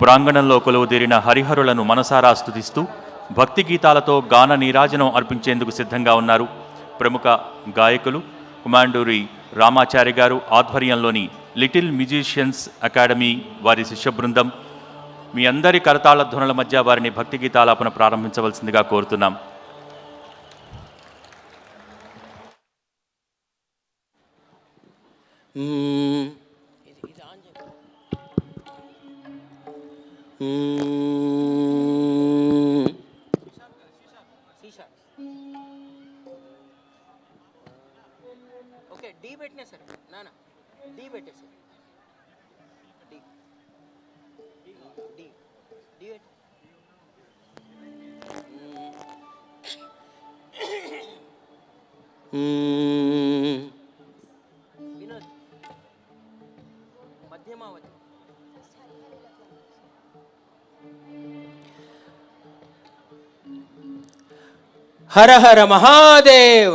ప్రాంగణంలో కొలువుదీరిన హరిహరులను మనసారా స్తుతిస్తూ భక్తి గీతాలతో గాన నీరాజనం అర్పించేందుకు సిద్ధంగా ఉన్నారు ప్రముఖ గాయకులు కుమాండూరి రామాచారి గారు ఆధ్వర్యంలోని లిటిల్ మ్యూజిషియన్స్ అకాడమీ వారి శిష్య బృందం. మీ అందరి కరతాళ ధ్వనుల మధ్య వారిని భక్తి గీతాలాపన ప్రారంభించవలసిందిగా కోరుతున్నాం. ఓకే డి పెట్టినా సార్ నానా డి పెట్టే సార్ డి డి డి వినోద్ మధ్యమావతి. హర హర మహాదేవ,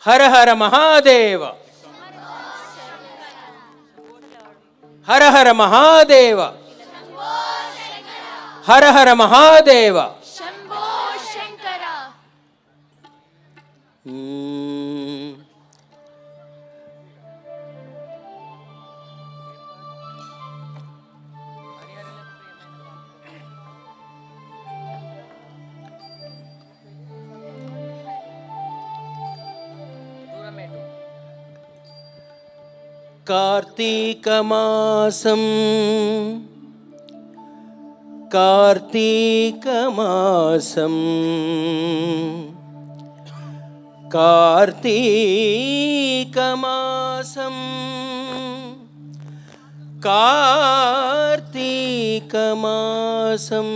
హర హర మహాదేవ, హర హర మహాదేవ, హర హర మహాదేవ. కార్తీకమాసం కార్తీకమాసం కార్తీకమాసం కార్తీకమాసం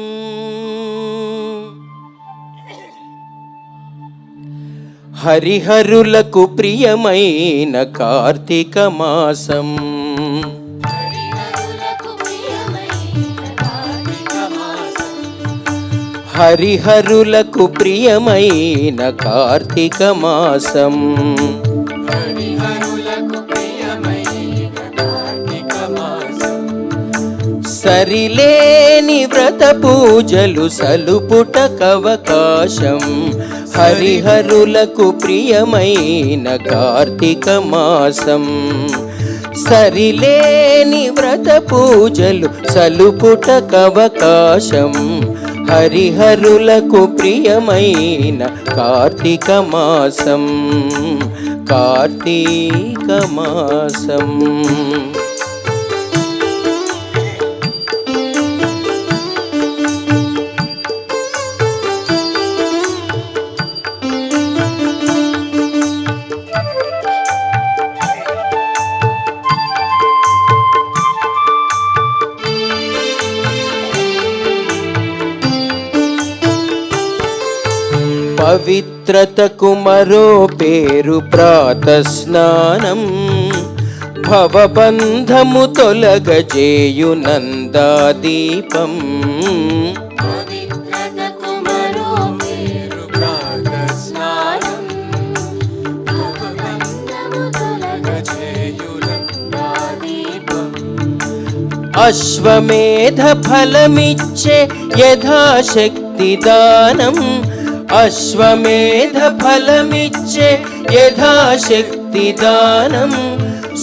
హరిహరులకు ప్రియమైన కార్తీక మాసం. హరిహరులకు ప్రియమైన కార్తీక మాసం. సరిలేని వ్రత పూజలు సలుపుటకవకాశం. హరిహరులకు ప్రియమైన కార్తీక మాసం. సరిలేని వ్రత పూజలు సలుపుటకవకాశం. హరిహరులకు ప్రియమైన కార్తీక మాసం. కార్తీక మాసం. పవిత్రతకు మరో పేరు ప్రాతస్నానం. భవబంధము తొలగజేయు నందాదీపం. అశ్వమేధ ఫలమిచ్చే యథాశక్తి దానం. అశ్వమేధ ఫలమిచ్చే యథాశక్తి దానం.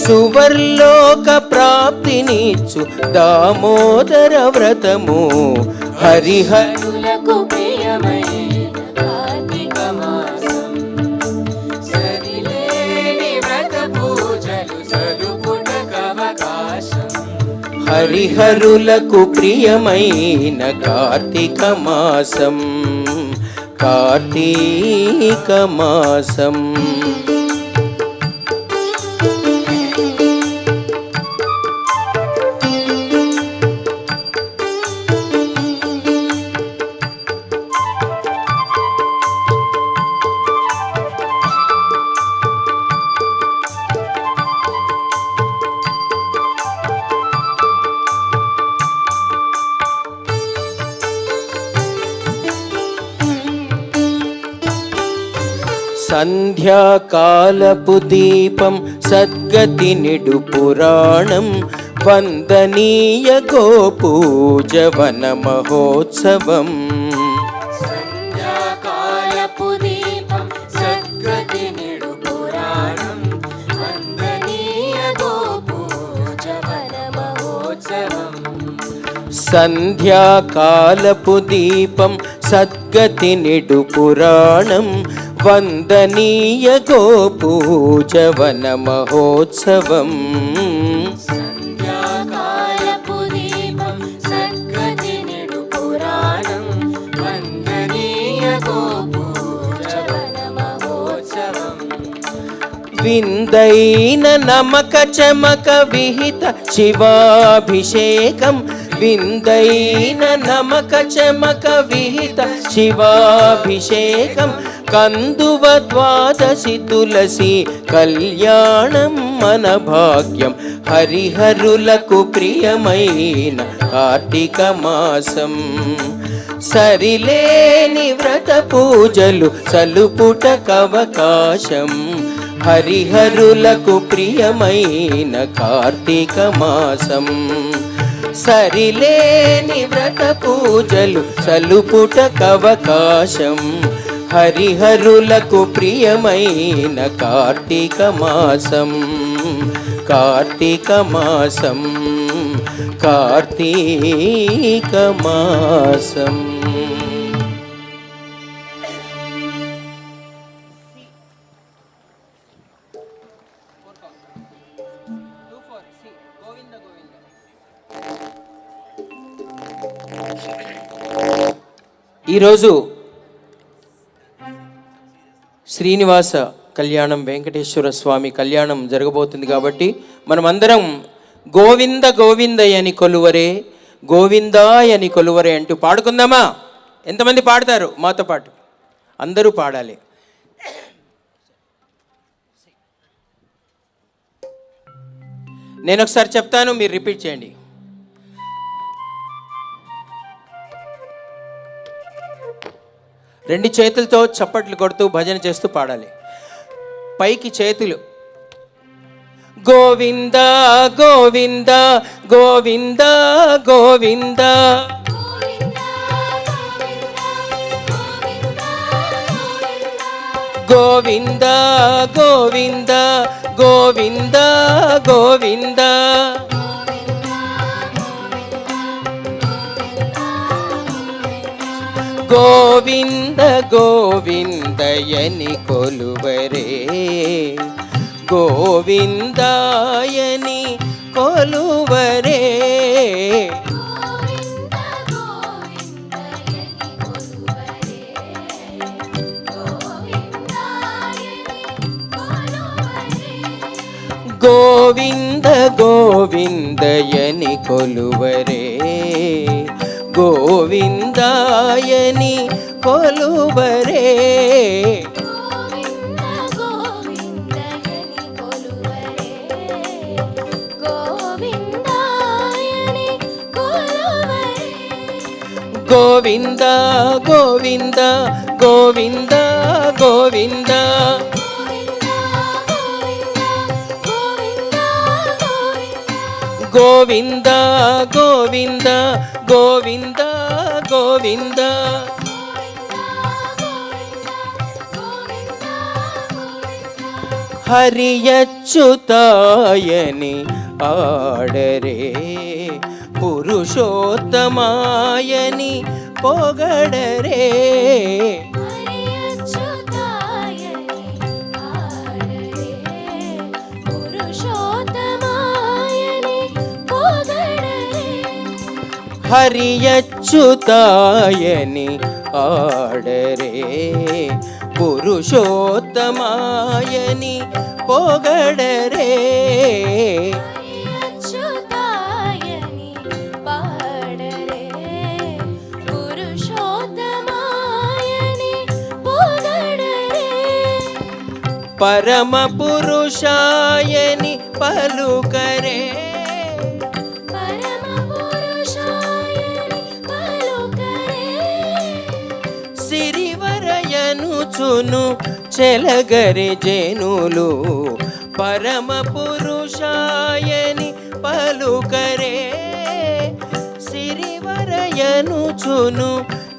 సువర్లోక ప్రాప్తినిచ్చు దామోదర వ్రతము. హరిహరులకు ప్రియమైన కార్తీక మాసం. సరిలేని వ్రత పూజలు సలుపుటకవకాశం. హరిహరులకు ప్రియమైన కార్తీక మాసం. కార్తీక మాసం. సంధ్యాకాలపు దీపం సద్గతి నిడు పురాణం. వందనీయ గోపూజవన మహోత్సవం. సంధ్యాకాలపు దీపం సద్గతి నిడు పురాణం వందనీయ గోపూజవన మహోత్సవం. సంధ్యాకాలపు దీపం సద్గతి నిడు పురాణం వందనీయ గోపూజవన మహోత్సవం. సంధ్యాకాలపు దీపం సద్గతి నిడు పురాణం వందనీయ గోపూజవన మహోత్సవం. విందైన నమక చమక విహిత శివాభిషేకం విందైన నమక చమక విహిత శివాభిషేకం కందువ ద్వాదశి తులసి కళ్యాణం మన భాగ్యం హరిహరులకు ప్రియమైన కార్తీక మాసం. సరిలేని వ్రత పూజలు సలుపుటకవకాశం హరిహరులకు ప్రియమైన కార్తీక మాసం. సరిలేని వ్రత పూజలు సలుపుటకవకాశం హరిహరులకు ప్రియమైన కార్తీక మాసం. కార్తీక మాసం కార్తీక మాసం. ఈరోజు శ్రీనివాస కళ్యాణం వెంకటేశ్వర స్వామి కళ్యాణం జరగబోతుంది కాబట్టి మనమందరం గోవింద గోవిందయని కొలువరే గోవిందాయని కొలువరే అంటూ పాడుకుందామా? ఎంతమంది పాడతారు మాతో పాటు? అందరూ పాడాలి. నేను ఒకసారి చెప్తాను, మీరు రిపీట్ చేయండి. రెండు చేతులతో చప్పట్లు కొడుతూ భజన చేస్తూ పాడాలి. పైకి చేతులు. గోవింద గోవింద గోవింద గోవింద గోవింద గోవింద గోవింద గోవింద గోవింద గోవిందయని కొలువరే గోవిందాయని కొలువరే గోవింద గోవిందయని కొలువరే గోవిందాయని కొలువరే గోవింద గోవింద గోవింద గోవింద గోవింద గోవింద గోవింద గోవింద హరియచ్యుతాయని ఆడరే పురుషోత్తమాయని పొగడరే హరియచ్యుతాయని ఆడరే పురుషోత్తమాయని పొగడరే పరమ పురుషాయని పలుకరే సిరివరయనుచును చెలగరి జనులు పరమ పురుషాయని పలుకరే పలుకరే సిరివరయనుచును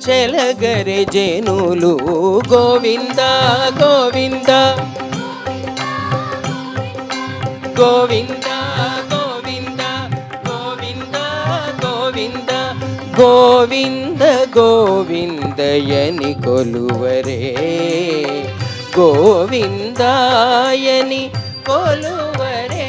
చెలగరే జనులు గోవింద గోవింద గోవింద గోవింద గోవింద గోవింద గోవింద గోవిందయని కొలువరే గోవిందాయని కొలువరే.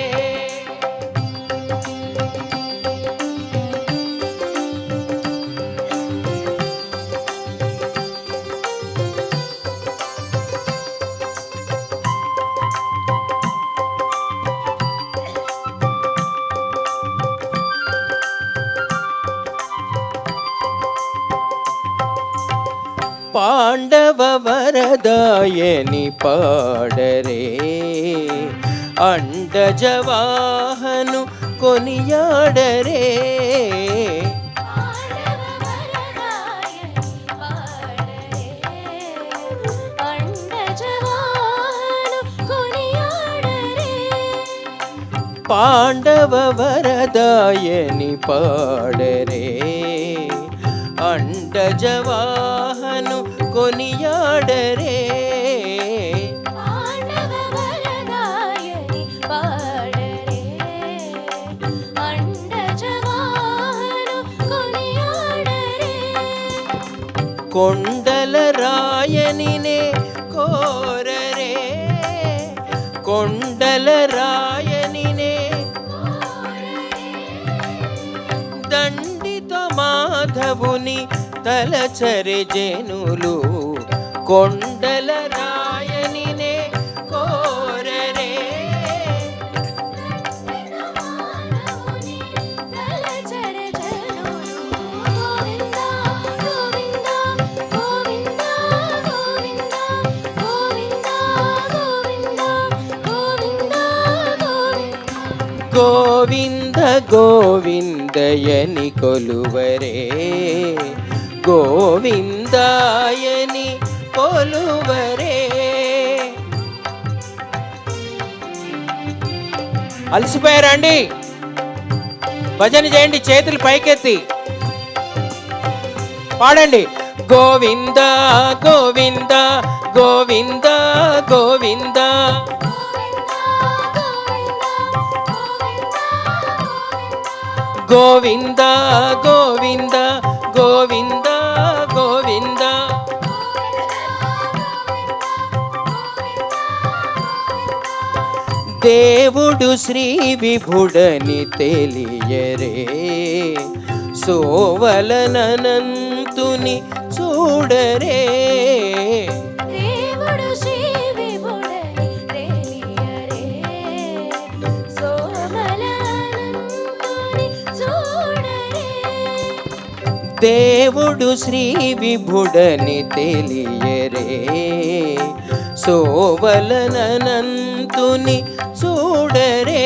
పాండవ వరదాయని పాడరే అండజవాహను కొనియాడరే పాండవ వరదాయని పాడరే అండజవాహను కొనియాడరే కొండల రాయనినే కోరరే కొండల రాయనినే దండిత మాధవుని తలచరే జనులు కొండల రాయనినే కోరరే గోవింద గోవిందయని కొలువరే గోవిందాయని కొలువరే. అలసిపోయారండి? భజన చేయండి, చేతులు పైకెత్తి పాడండి. గోవింద గోవింద గోవింద గోవింద గోవింద గోవింద గోవింద గోవింద దేవుడు శ్రీ విభుడని తెలియరే సోవలనంతుని చూడరే దేవుడు శ్రీ విభుడని తెలియరే సోవలనంతుని చూడరే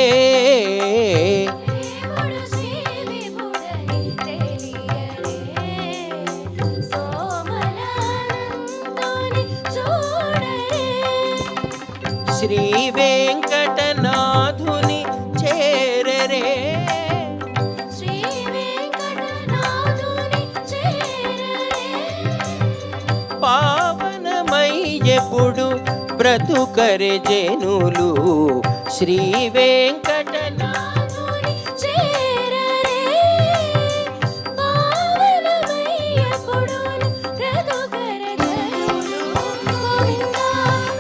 శ్రీ వెంకటనాథుని చేరరే పావనమయ్యెప్పుడు బ్రతుకరే జనులు శ్రీ వెంకటనాథుని చేరరే పావనమయ్యెప్పుడు బ్రతుకరే జనులు గోవింద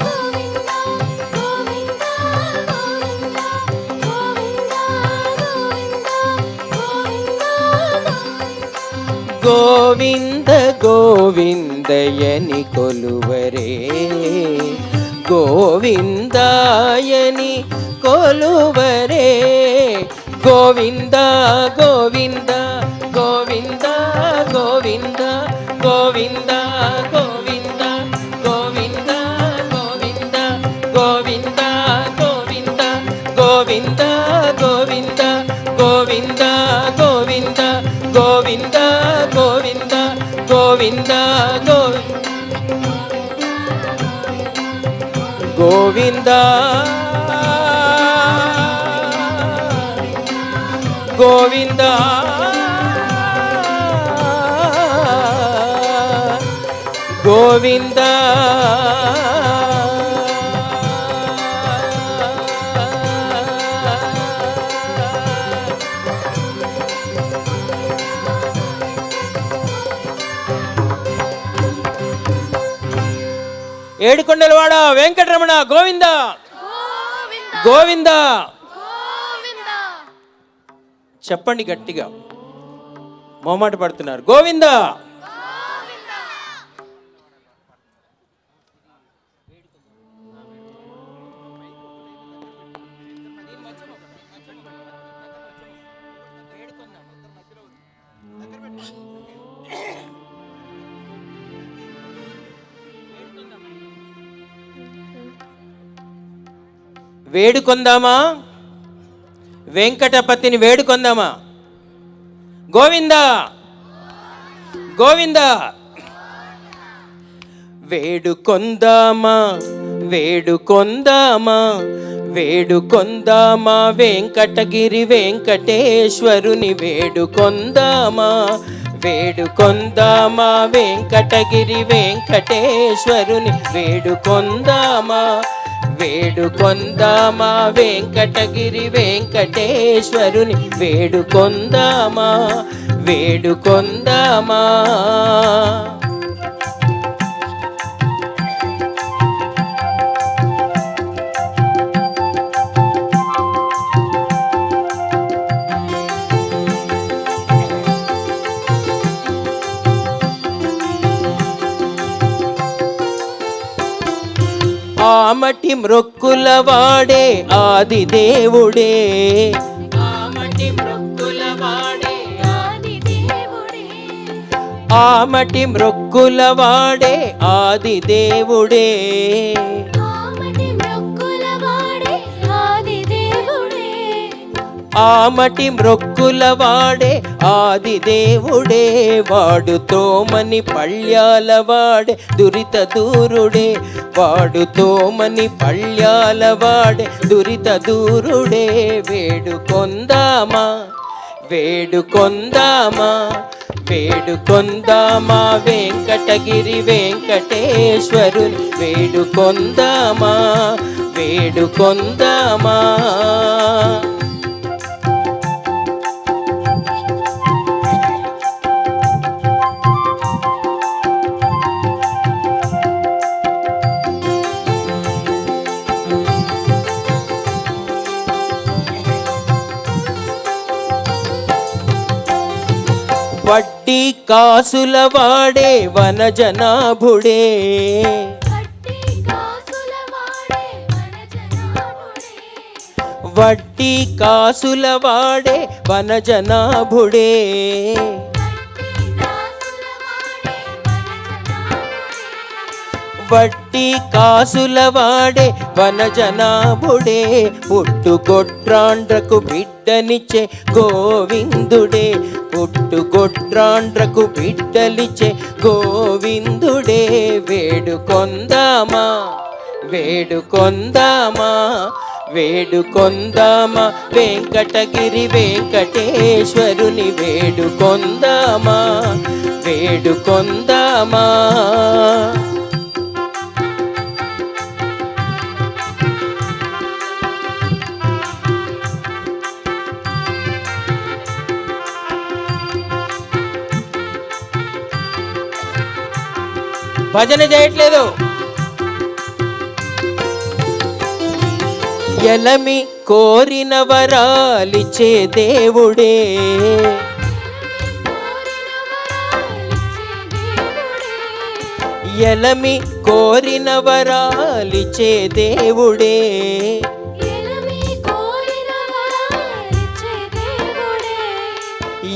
గోవింద గోవింద గోవింద గోవింద గోవిందయని కొలువరే గోవిందాయని కొలువరే గోవింద గోవింద గోవింద గోవింద గోవింద గోవింద గోవింద గోవింద గోవింద గోవింద గోవింద గోవింద గోవింద గోవింద గోవింద గోవింద గోవింద గోవింద గోవింద గోవింద ఏడుకొండలవాడ వెంకటరమణ గోవింద గోవింద. చెప్పండి గట్టిగా, మొహమాట పడుతున్నారు. గోవింద వేడుకొందామా, వెంకటపతిని వేడుకొందామా. గోవింద గోవింద. వేడుకొందామా వేడుకొందామా వేడుకొందామా వెంకటగిరి వెంకటేశ్వరుని వేడుకొందామా వేడుకొందామా వెంకటగిరి వెంకటేశ్వరుని వేడుకొందామా వేడుకొందామా వెంకటగిరి వెంకటేశ్వరుని వేడుకొందామా వేడుకొందామా. ఆమటి మ్రొక్కుల వాడే ఆది దేవుడే ఆమటి మ్రొక్కుల వాడే ఆది దేవుడే ఆమటి మ్రొక్కుల వాడే ఆది దేవుడే ఆమటి మ్రొక్కుల వాడే ఆది దేవుడే ఆమటి మ్రొక్కుల వాడే ఆది దేవుడే వాడు తోమని పళ్ళ్యాల వాడే దురిత దూరుడే వాడు తోమని పళ్ళ్యాల వాడే దురిత దూరుడే. వేడుకొందామా వేడుకొందామా వేడుకొందామా వెంకటగిరి వెంకటేశ్వరుని వేడుకొందామా వేడుకొందామా. వడ్డీ కాసుల వాడే వనజనాభుడే వడ్డీ కాసుల వాడే వనజనాభుడే వడ్డీ కాసుల వాడే వనజనాభుడే పుట్టుగొడ్రాండ్రకు బిడ్డనిచ్చే గోవిందుడే పుట్టుగొడ్రాండ్రకు బిడ్డలిచ్చే గోవిందుడే. వేడుకొందామా వేడుకొందామా వేడుకొందామా వెంకటగిరి వెంకటేశ్వరుని వేడుకొందామా వేడుకొందామా. భజన చేయట్లేదు. ఎలమి కోరిన వరాలిచ్చే దేవుడే ఎలమి కోరిన వరాలిచ్చే దేవుడే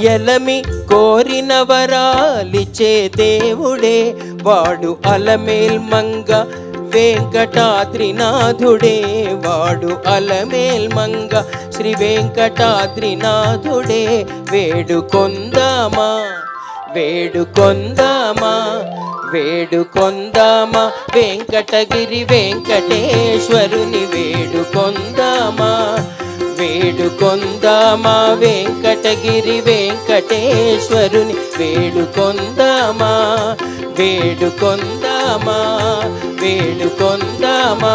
ఎలమి కోరిన వరాలిచ్చే దేవుడే వాడు అలమేల్ మంగ వెంకటాద్రినాథుడే వాడు అలమేల్ మంగ శ్రీ వెంకటాద్రినాథుడే. వేడుకొందామా వేడుకొందామా వేడుకొందామా వెంకటగిరి వెంకటేశ్వరుని వేడుకొందామా వేడుకొందామా వెంకటగిరి వెంకటేశ్వరుని వేడుకొందామా వేడుకొందామా వేడుకొందామా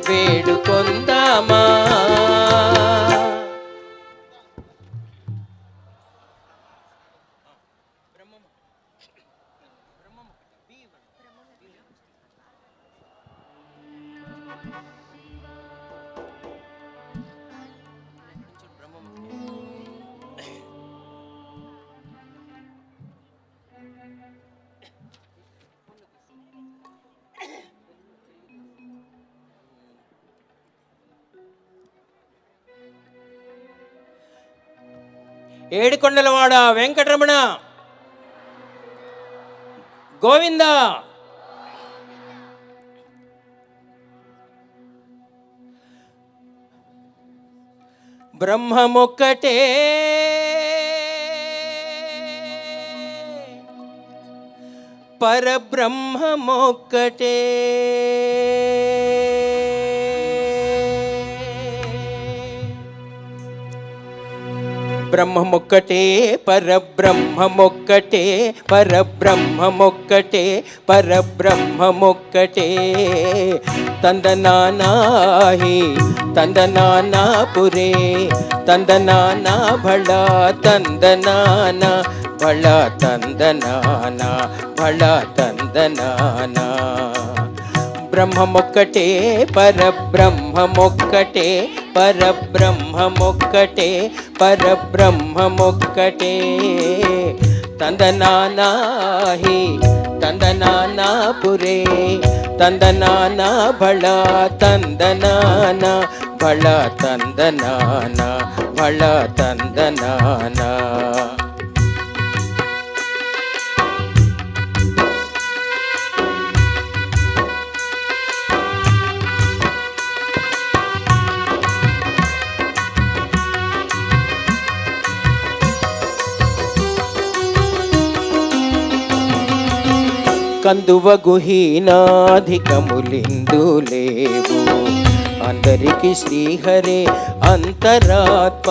వేడుకొందామా. ఏడుకొండలవాడ వెంకటరమణ గోవింద. బ్రహ్మమొక్కటే పరబ్రహ్మమొక్కటే బ్రహ్మమొక్కటే పరబ్రహ్మమొక్కటే పరబ్రహ్మమొక్కటే పరబ్రహ్మమొక్కటే. తందనానాహి తందనానాపురే తందనానా భళ తందనానా భళ తందనానా భళ తందనానా. బ్రహ్మమొక్కటే పరబ్రహ్మమొక్కటే పరబ్రహ్మమొక్కటే పరబ్రహ్మమొక్కటే. తందనానాహి తందనానాపురే తందనానా భళ తందనానా భళ తందనానా భళ తందనానా. కందువగుహీనాధికములిందు లేవు అందరికి శ్రీహరే అంతరాత్మ.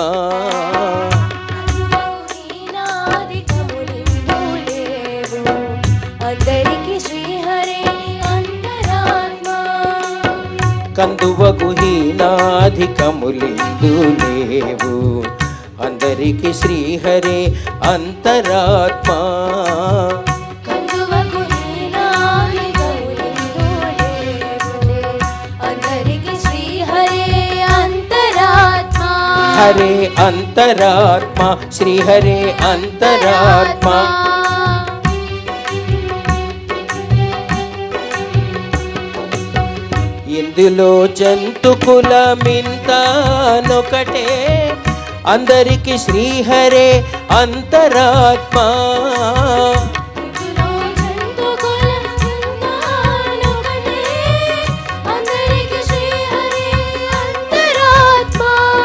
కందువగుహీనాధికములిందు లేవు అందరికి శ్రీహరే అంతరాత్మ. హరే అంతరాత్మ శ్రీహరే అంతరాత్మ. ఇందులో జంతుకులమింతానొకటే అందరికి శ్రీహరే అంతరాత్మ.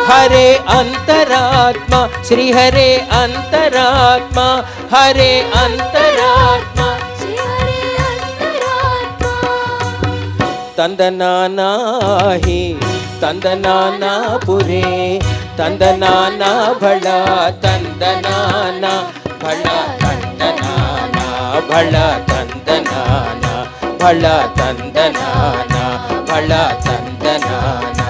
హరే అంతరాత్మ శ్రీహరే అంతరాత్మ హరే అంతరాత్మ. తందనానాహి తందనానాపురే తందనానా భళ తందనానా భళ తందనానా భళ తందనానా భళ తందనానా భళ తందనానా.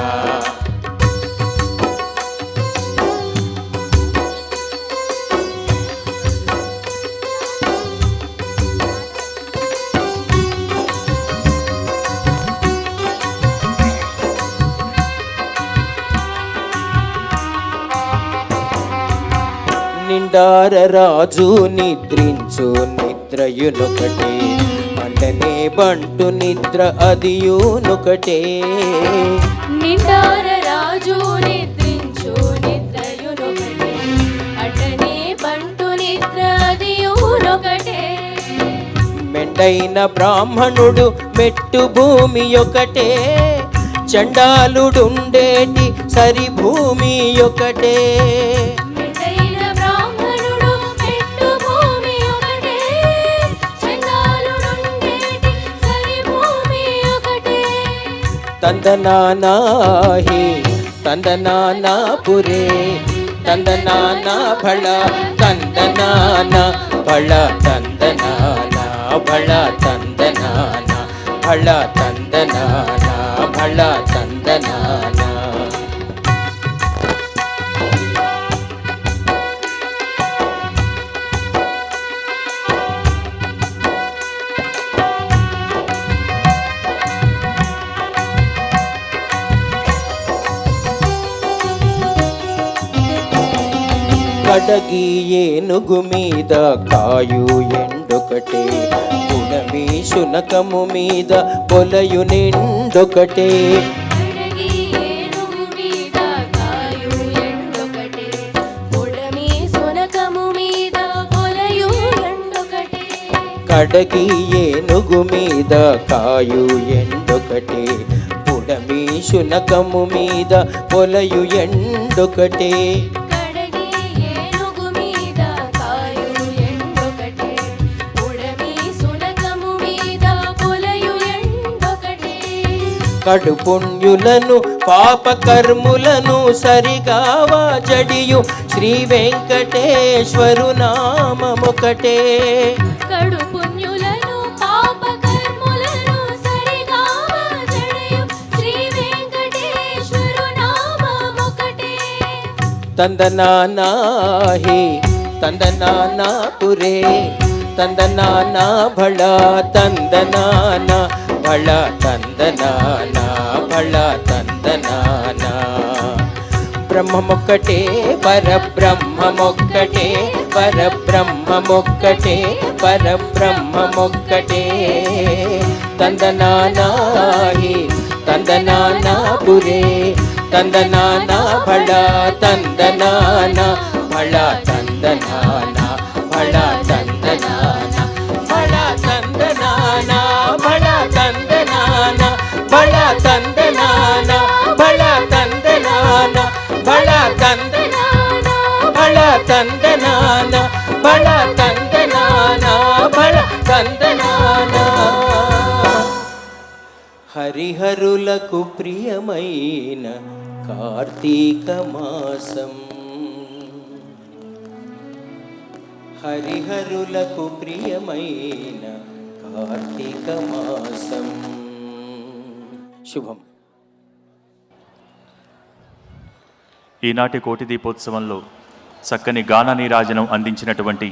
నిండార రాజు నిద్రించు నిద్రయునొకటే అంటనే బంటు నిద్ర అదియునొకటే. నిండార రాజు నిద్రించు నిద్రయునొకటే అటనే బంటు నిద్ర అదియునొకటే. మెండైన బ్రాహ్మణుడు మెట్టు భూమి ఒకటే చండాలుడుండేటి సరి భూమి ఒకటే. తందనానాహి తందనానా పురే తందనానా భళ తందనానా భళ తందనానా భళ తందనానా భళ తందనానా భళ తందనానా. కడగి ఏనుగు మీద కాయు ఎండొకటే గుణమి శునకము మీద పొలయు నిండొకటే. అడగి ఏనుగు మీద కాయు ఎండొకటే పొడమి సునకము మీద పొలయు ఎండొకటే. కడగి ఏనుగు మీద కాయు ఎండొకటే పుడమి శునకము మీద పొలయు ఎండొకటే. కడగి ఏనుగు మీద కాయు ఎండొకటే పొడమి సునకము మీద పొలయు ఎండొకటే. కడు పుణ్యులను పాపకర్ములను సరిగావా జడియు శ్రీ వెంకటేశ్వరు నామమొకటే. కడు పుణ్యులను పాపకర్ములను సరిగావా జడయు శ్రీ వెంకటేశ్వరు నామమొకటే. తందనానా హే తందనానా పురే తందనానా భళ తందనానా భళ తందనానా భళ తందనానా. బ్రహ్మమొక్కటే పరబ్రహ్మమొక్కటే పరబ్రహ్మమొక్కటే పరబ్రహ్మమొక్కటే. తందనానా హే తందనానా పురే తందనానా భళ తందనానా భళ తందనానా భళ తందనానా భళ తందనానా భళ తందనానా భళ తందనానా భళ తందనానా భళ తందనానా భళ తందనానా భళ తందనానా భళ తందనానా. హరిహరులకు ప్రియమైన కార్తీక మాసం హరిహరులకు ప్రియమైన కార్తీక మాసం. శుభం. ఈనాటి కోటి దీపోత్సవంలో చక్కని గాన నీరాజనం అందించినటువంటి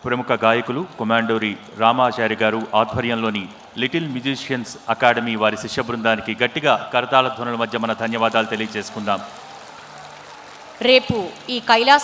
ప్రముఖ గాయకులు కొమాండూరి రామాచారి గారు ఆధ్వర్యంలోని లిటిల్ మ్యూజిషియన్స్ అకాడమీ వారి శిష్య బృందానికి గట్టిగా కరతాళ ధ్వనుల మధ్య మన ధన్యవాదాలు తెలియజేసుకుందాం. రేపు ఈ కైలాస